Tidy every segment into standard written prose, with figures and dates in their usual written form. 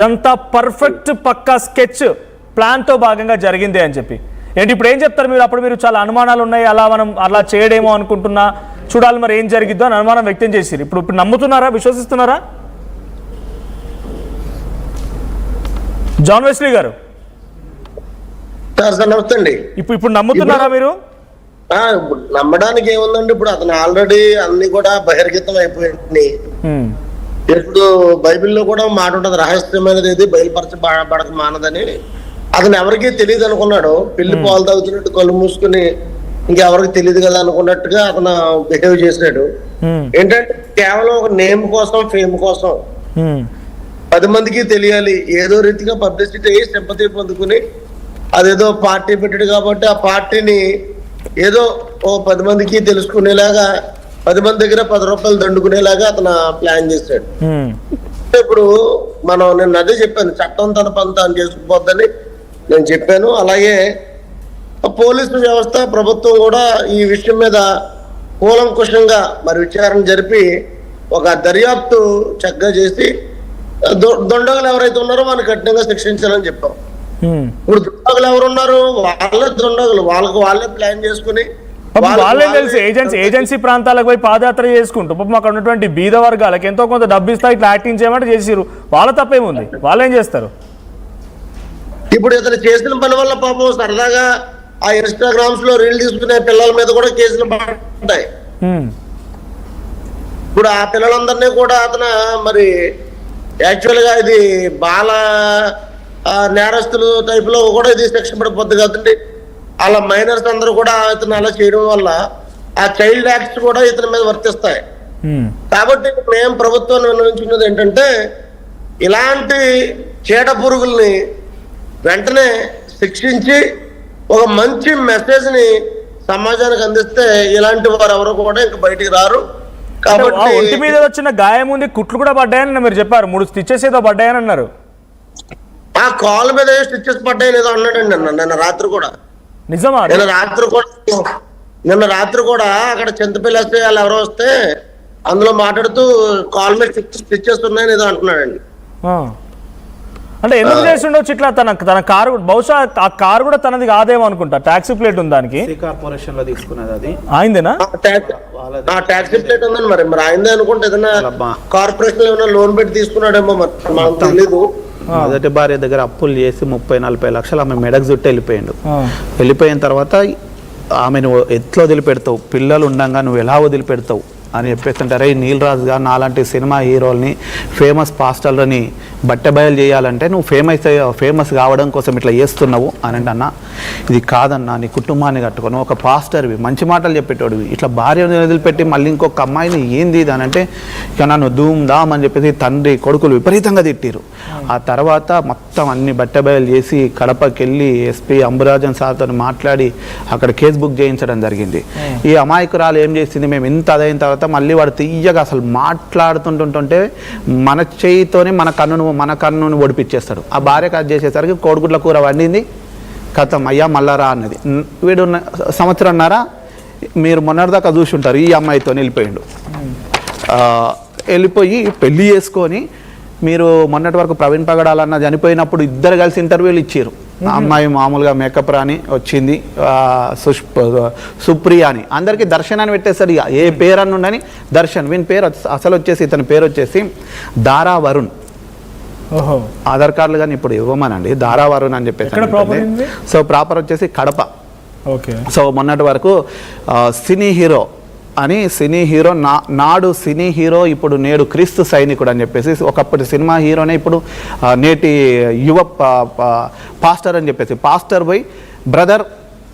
అంతా పర్ఫెక్ట్ పక్కా స్కెచ్ ప్లాన్తో భాగంగా జరిగింది అని చెప్పి ఏంటి ఇప్పుడు ఏం చెప్తారు మీరు? అప్పుడు మీరు చాలా అనుమానాలు ఉన్నాయి, అలా చేయడేమో అనుకుంటున్నా, చూడాలి మరి ఏం జరిగిద్దో అని అనుమానం వ్యక్తం చేసిరు. ఇప్పుడు నమ్ముతున్నారా, విశ్వసిస్తున్నారా? జాన్ వెస్లీ గారు నమస్తే అండి. ఇప్పుడు నమ్ముతున్నారా మీరు? నమ్మడానికి ఏముందండి, ఇప్పుడు అతను ఆల్రెడీ అన్ని కూడా బహిర్గతం అయిపోయింది. ఇప్పుడు బైబిల్లో కూడా మాట ఉంటుంది, రహస్యమైనది ఏది బయలుపరచబడక మానదని. అతను ఎవరికీ తెలియదు అనుకున్నాడు, పిల్లి పాలు తాగుతున్నట్టు కళ్ళు మూసుకుని ఇంకెవరికి తెలియదు కదా అనుకున్నట్టుగా అతను బిహేవ్ చేసినాడు. ఏంటంటే కేవలం ఒక నేమ్ కోసం, ఫేమ్ కోసం 10 మందికి తెలియాలి, ఏదో రీతిగా పబ్లిసిటీ అయ్యి సింపతి పొందుకుని అదేదో పార్టీ పెట్టాడు కాబట్టి ఆ పార్టీని ఏదో ఓ 10 మందికి తెలుసుకునేలాగా 10 మంది దగ్గర 10 రూపాయలు దండుకునేలాగా అతను ప్లాన్ చేశాడు. ఇప్పుడు నేను అదే చెప్పాను, చట్టం తన పని తాను చేసుకుపోద్దని నేను చెప్పాను. అలాగే పోలీసు వ్యవస్థ, ప్రభుత్వం కూడా ఈ విషయం మీద కూలంకుషంగా మరి విచారణ జరిపి ఒక దర్యాప్తు చక్కగా చేసి దొండగులు ఎవరైతే ఉన్నారో వాళ్ళని కఠినంగా శిక్షించాలని చెప్పాం. ఇప్పుడు దుండగులు ఎవరున్నారు, వాళ్ళే దుండగులు, వాళ్ళే ప్లాన్ చేసుకుని వాళ్ళే తెలుసు ఏజెన్సీ ప్రాంతాలకు పోయి పాదయాత్ర చేసుకుంటూ పాపం అక్కడ ఉన్నటువంటి బీద వర్గాలకు ఎంతో కొంత డబ్బు ఇస్తా ఇట్లా యాక్టింగ్ చేయమంటే చేసిరు. వాళ్ళ తప్పేముంది, వాళ్ళు ఏం చేస్తారు? ఇప్పుడు ఇతను చేసిన పని వల్ల పాపం సరదాగా ఆ ఇన్స్టాగ్రామ్స్ లో రీల్ తీసుకునే పిల్లల మీద కూడా కేసులు పడ్డాయి. ఇప్పుడు ఆ పిల్లలందరినీ కూడా అతను మరి యాక్చువల్ గా ఇది బాల నేరస్తులు టైప్ లో కూడా ఇది శిక్ష పడిపోద్ది కదండి. అలా మైనర్స్ అందరూ కూడా ఇతను అలా చేయడం వల్ల ఆ చైల్డ్ యాక్ట్స్ కూడా ఇతని మీద వర్తిస్తాయి. కాబట్టి మేము ప్రభుత్వం నిర్ణయించుకున్నది ఏంటంటే ఇలాంటి చీడ పురుగుల్ని వెంటనే శిక్షించి ఒక మంచి మెసేజ్ ని సమాజానికి అందిస్తే ఇలాంటి వారు ఎవరు కూడా ఇంక బయటికి రారు. కాబట్టి ఒంటి మీద వచ్చిన గాయం ఉంది, కుట్లు కూడా పడ్డాయని మీరు చెప్పారు, 3 స్టిచెస్ ఏదో పడ్డాయని అన్నారు. ఆ కాల్ మీద స్టిచెస్ పడ్డాయని ఏదో అన్నాడండి నిన్న రాత్రి కూడా. నిజమా? నిన్న రాత్రి కూడా అక్కడ చింతపల్లి వస్తే వాళ్ళు ఎవరో వస్తే అందులో మాట్లాడుతూ కాల్ మీద స్టిచెస్ ఉన్నాయని ఏదో అంటున్నాడండి. అంటే ఎందుకు చేసి ఉండొచ్చు ఇట్లా? తన కారు బహుశా ఆ కారు కూడా తనది కాదేమో అనుకుంటా, టాక్సీ ప్లేట్ ఉంది దానికి. కార్పొరేషన్ లో తీసుకున్నది అది ఆయిందేనా? టాక్సీ ప్లేట్ ఉందని మరి ఆయిందే అనుకుంటే ఏదైనా కార్పొరేషన్ ఏమైనా లోన్ పెట్టి తీసుకున్నాడేమో మరి మాకు తెలీదు. మొదటి భార్య దగ్గర అప్పులు చేసి 30-40 లక్షలు ఆమె మెడకు చుట్టూ వెళ్ళిపోయిన తర్వాత ఆమెను ఎట్లా వదిలిపెడతావు, పిల్లలు ఉండగా నువ్వు ఎలా వదిలిపెడతావు అని చెప్పేస్తుంటారే. నీలరాజు గారు నాలాంటి సినిమా హీరోల్ని, ఫేమస్ పాస్టర్లని బట్టబయలు చేయాలంటే నువ్వు ఫేమస్ కావడం కోసం ఇట్లా చేస్తున్నావు అని అన్న, ఇది కాదన్నా, నీ కుటుంబాన్ని కట్టుకొని ఒక పాస్టర్వి, మంచి మాటలు చెప్పేటోడివి, ఇట్లా భార్యను వదిలిపెట్టి మళ్ళీ ఇంకొక అమ్మాయిని ఏంది అని అంటే ఇక నన్ను ధూమ్ ధామ్ అని చెప్పేసి తండ్రి కొడుకులు విపరీతంగా తిట్టిరు. ఆ తర్వాత మొత్తం అన్ని బట్టబయలు చేసి కడపకి వెళ్ళి ఎస్పీ అంబురాజన్ సార్తో మాట్లాడి అక్కడ కేసు బుక్ చేయించడం జరిగింది. ఈ అమాయకురాలు ఏం చేసింది, మేము ఇంత అదైన తర్వాత మళ్ళీ వాడు తీయగా అసలు మాట్లాడుతుంటుంటే మన చేయితోనే మన కన్నును ఒడిపిచ్చేస్తాడు. ఆ భార్యకు అది చేసేసరికి కోడిగుడ్ల కూర వండింది, కథం అయ్యా మళ్ళారా అన్నది. వీడు సంవత్సరంన్నారా మీరు మొన్నటిదాకా చూసి ఉంటారు, ఈ అమ్మాయితో వెళ్ళిపోయి పెళ్లి చేసుకొని మీరు మొన్నటి వరకు ప్రవీణ్ పగడాలన్న చనిపోయినప్పుడు ఇద్దరు కలిసి ఇంటర్వ్యూలు ఇచ్చారు. అమ్మాయి మామూలుగా మేకప్ రాని వచ్చింది, సుప్రియ అని అందరికీ దర్శన్ అని పెట్టేస్తారు. ఇక ఏ పేరు అని ఉండని దర్శన్. వీని పేరు అసలు వచ్చేసి ఇతని పేరు వచ్చేసి దారా వరుణ్. ఆధార్ కార్డులు కానీ ఇప్పుడు ఇవ్వమనండి, దారా వరుణ్ అని చెప్పేసి. సో ప్రాపర్ వచ్చేసి కడప. సో మొన్నటి వరకు సినీ హీరో అని, సినీ హీరో నాడు సినీ హీరో, ఇప్పుడు నేడు క్రీస్తు సైనికుడు అని చెప్పేసి ఒకప్పుడు సినిమా హీరోనే ఇప్పుడు నేటి యువ పాస్టర్ అని చెప్పేసి. పాస్టర్ పోయి బ్రదర్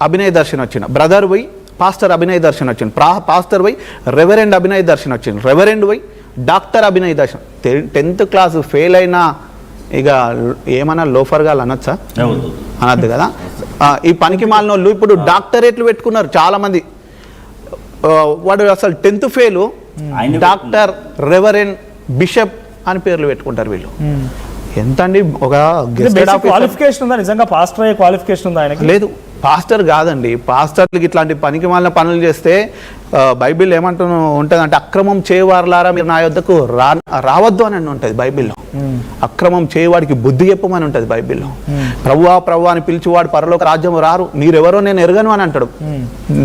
అభినయ్ దర్శన్ వచ్చిన, బ్రదర్ పోయి పాస్టర్ అభినయ్ దర్శన్ వచ్చింది, పాస్టర్ పోయి రెవరెండ్ అభినయ్ దర్శన్ వచ్చింది, రెవరెండ్ పోయి doctor Abhinay Darshan. 10th class fail అయినా ఇక ఏమన్నా లోఫర్గా అనొచ్చా? అనద్దు కదా. ఈ పనికి మాలిన వాళ్ళు ఇప్పుడు డాక్టరేట్లు పెట్టుకున్నారు చాలామంది. వాడు అసలు 10th fail, doctor, reverend, bishop అని పేర్లు పెట్టుకుంటారు వీళ్ళు. ఎంత అండి? ఒక క్వాలిఫికేషన్ ఉందా నిజంగా? పాస్టర్ అయ్యే క్వాలిఫికేషన్ ఉందా ఆయనకి? లేదు. పాస్టర్ కాదండి. పాస్టర్లకి ఇట్లాంటి పనికి మాలిన పనులు చేస్తే బైబిల్ ఏమంటున్నా ఉంటుందంటే, అక్రమం చేయవారులారా మీరు నా యొద్దకు రావద్దు అని ఉంటుంది బైబిల్లో. అక్రమం చేయవాడికి బుద్ధి చెప్పమని ఉంటుంది బైబిల్లో. ప్రభువా అని పిలిచివాడు పరలోక రాజ్యం రారు, మీరెవరో నేను ఎరగను అని అంటాడు.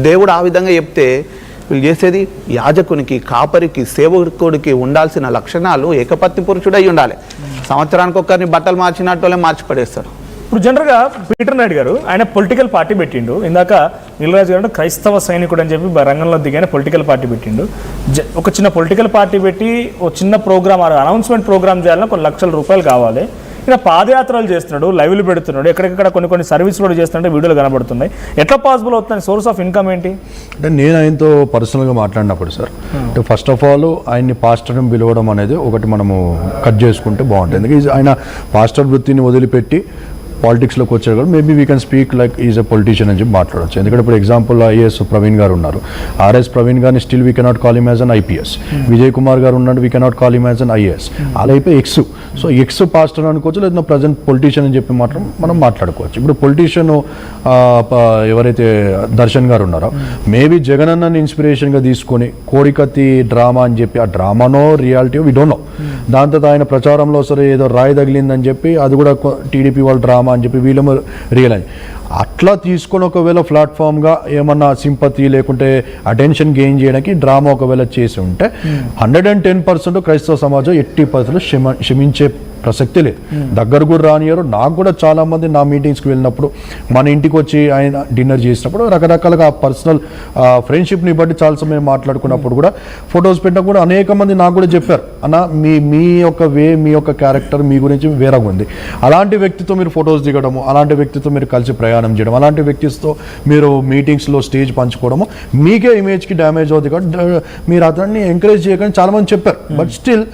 దేవుడు ఆ విధంగా చెప్తే వీళ్ళు చేసేది యాజకునికి, కాపరికి, సేవకుడికి ఉండాల్సిన లక్షణాలు ఏకపత్ని పురుషుడై ఉండాలి. సంవత్సరానికి ఒక్కరిని బట్టలు మార్చినట్టు మార్చి పడేస్తారు. ఇప్పుడు జనరల్గా పీటర్ నాయుడు గారు ఆయన పొలిటికల్ పార్టీ పెట్టిండు. ఇందాక నీలరాజు గారు క్రైస్తవ సైనికుడు అని చెప్పి రంగంలో దిగానే పొలిటికల్ పార్టీ పెట్టిండు. ఒక చిన్న పొలిటికల్ పార్టీ పెట్టి ఒక చిన్న ప్రోగ్రామ్, అనౌన్స్మెంట్ ప్రోగ్రామ్ చేయాలన్నా కొన్ని లక్షల రూపాయలు కావాలి. ఇలా పాదయాత్రలు చేస్తున్నాడు, లైవ్లు పెడుతున్నాడు, ఎక్కడెక్కడ కొన్ని సర్వీస్ కూడా చేస్తున్నాడు, వీడియోలు కనబడుతున్నాయి. ఎట్లా పాసిబుల్ అవుతుంది? సోర్స్ ఆఫ్ ఇన్కమ్ ఏంటి? అంటే నేను ఆయనతో పర్సనల్గా మాట్లాడినప్పుడు సార్, అంటే ఫస్ట్ ఆఫ్ ఆల్ ఆయన్ని పాస్టర్ని పిలవడం అనేది ఒకటి మనము కట్ చేసుకుంటే బాగుంటుంది. ఎందుకంటే ఆయన పాస్టర్ వృత్తిని వదిలిపెట్టి పాలిటిక్స్లోకి వచ్చారు కదా, maybe we can speak like is a politician అని చెప్పి మాట్లాడవచ్చు. ఎందుకంటే ఇప్పుడు ఎగ్జాంపుల్ ఐఏఎస్ ప్రవీణ్ గారు ఉన్నారు, ఆర్ఎస్ ప్రవీణ్ గారిని still we cannot call him as an IPS. Vijay Kumar గారు ఉన్నాడు, we cannot call him as an IAS. అలా అయిపోయి ఎక్స్, సో ఎక్స్ పాస్టర్ అనుకోవచ్చు, లేదా ప్రజెంట్ పొలిటీషియన్ అని చెప్పి మాత్రం మనం మాట్లాడుకోవచ్చు. ఇప్పుడు పొలిటీషియన్ ఎవరైతే దర్శన్ గారు ఉన్నారో, మేబీ జగన్ అన్నని ఇన్స్పిరేషన్గా తీసుకొని కోడికత్తి డ్రామా అని చెప్పి, ఆ డ్రామానో రియాలిటీ వి డోంట్ నో, దాంతో ఆయన ప్రచారంలో సరే ఏదో రాయి తగిలిందని చెప్పి అది కూడా టీడీపీ వాళ్ళ డ్రామా అని చెప్పి వీళ్ళేమో రియలైజ్ అట్లా తీసుకొని ఒకవేళ ప్లాట్ఫామ్గా ఏమన్నా సింపతి లేకుంటే అటెన్షన్ గెయిన్ చేయడానికి డ్రామా ఒకవేళ చేసి ఉంటే 110% క్రైస్తవ సమాజం ఎట్టి పరిస్థితులు క్షమించే ప్రసక్తి లేదు. దగ్గర కూడా రానియరు. నాకు కూడా చాలామంది నా మీటింగ్స్కి వెళ్ళినప్పుడు, మన ఇంటికి వచ్చి ఆయన డిన్నర్ చేసినప్పుడు రకరకాలుగా పర్సనల్ ఫ్రెండ్షిప్ని బట్టి చాలా సమయం మాట్లాడుకున్నప్పుడు కూడా ఫొటోస్ పెట్టినా కూడా అనేక మంది నాకు కూడా చెప్పారు, అన్న మీ యొక్క వే, మీ యొక్క క్యారెక్టర్ మీ గురించి వేరేగా ఉంది, అలాంటి వ్యక్తితో మీరు ఫొటోస్ దిగడము, అలాంటి వ్యక్తితో మీరు కలిసి ప్రయాణం చేయడం, అలాంటి వ్యక్తితో మీరు మీటింగ్స్లో స్టేజ్ పంచుకోవడము మీకే ఇమేజ్కి డ్యామేజ్ అవుతుంది కాబట్టి మీరు అతన్ని ఎంకరేజ్ చేయకండి చాలామంది చెప్పారు. బట్ స్టిల్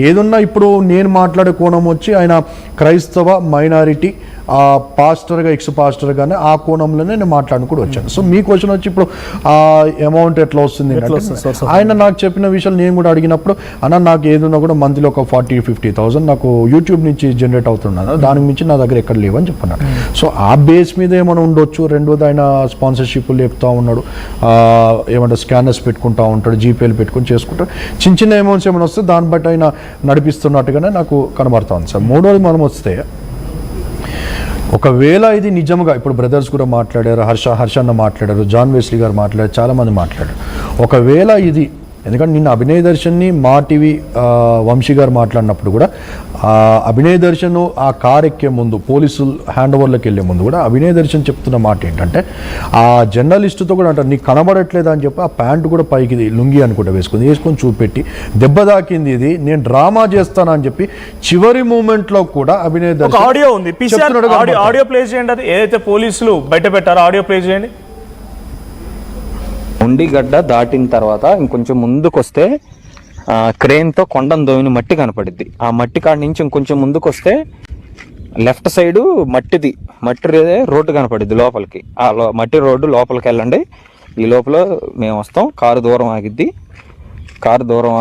ఏదున్నా ఇప్పుడు నేను మాట్లాడే కోణం వచ్చి ఆయన క్రైస్తవ మైనారిటీ పాస్టర్గా, ఎక్స్ పాస్టర్గానే ఆ కోణంలోనే నేను మాట్లాడుకుంటూ వచ్చాను. సో మీ క్వశ్చన్ వచ్చి ఇప్పుడు ఆ అమౌంట్ ఎట్లా వస్తుంది, ఆయన నాకు చెప్పిన విషయాలు నేను కూడా అడిగినప్పుడు, అన్న నాకు ఏదున్నా కూడా మంత్లీ ఒక 40-50,000 నాకు యూట్యూబ్ నుంచి జనరేట్ అవుతున్నాను, దానికి మించి నా దగ్గర ఎక్కడ లేవని చెప్పన్నాడు. సో ఆ బేస్ మీద ఏమైనా ఉండొచ్చు. రెండోది ఆయన స్పాన్సర్షిప్ లేపుతూ ఉన్నాడు, ఏమంటారు స్కానర్స్ పెట్టుకుంటూ ఉంటాడు, జీపేలు పెట్టుకుని చేసుకుంటాడు. చిన్న అమౌంట్స్ ఏమైనా వస్తే దాన్ని బట్టి ఆయన నడిపిస్తున్నట్టుగానే నాకు కనబడుతూ ఉంది సార్. మూడోది మనం వస్తే, ఒకవేళ ఇది నిజంగా ఇప్పుడు బ్రదర్స్ కూడా మాట్లాడారు, హర్షన్న మాట్లాడారు, జాన్ వెస్లీ గారు మాట్లాడారు, చాలామంది మాట్లాడారు. ఒకవేళ ఇది, ఎందుకంటే నిన్న అభినయ్ దర్శన్ని మా టీవీ వంశీ గారు మాట్లాడినప్పుడు కూడా అభినయ్ దర్శన్ ఆ కార్ ఎక్కే ముందు, పోలీసులు హ్యాండ్ ఓవర్లోకి వెళ్ళే ముందు కూడా అభినయ్ దర్శన్ చెప్తున్న మాట ఏంటంటే, ఆ జర్నలిస్టుతో కూడా అంటారు నీకు కనబడట్లేదు అని చెప్పి ఆ ప్యాంటు కూడా పైకి లుంగి అనుకుంటా వేసుకొని చూపెట్టి దెబ్బ తాకింది, ఇది నేను డ్రామా చేస్తానని చెప్పి చివరి మూమెంట్లో కూడా అభినయ్ దర్శన్ ఆడియో ఉంది, ఆడియో ప్లే చేయండి. అది ఏదైతే పోలీసులు బయట పెట్టారో ఆడియో ప్లే చేయండి. ఉండిగడ్డ దాటిన తర్వాత ఇంకొంచెం ముందుకు వస్తే క్రేన్తో కొండను దోవిన మట్టి కనపడిద్ది. ఆ మట్టి కాడి నుంచి ఇంకొంచెం ముందుకు వస్తే లెఫ్ట్ సైడ్ మట్టి రోడ్డు కనపడిద్ది లోపలికి. ఆ మట్టి రోడ్డు లోపలికి వెళ్ళండి. ఈ లోపల మేము వస్తాం. కారు దూరం ఆగిద్ది. కారు దూరం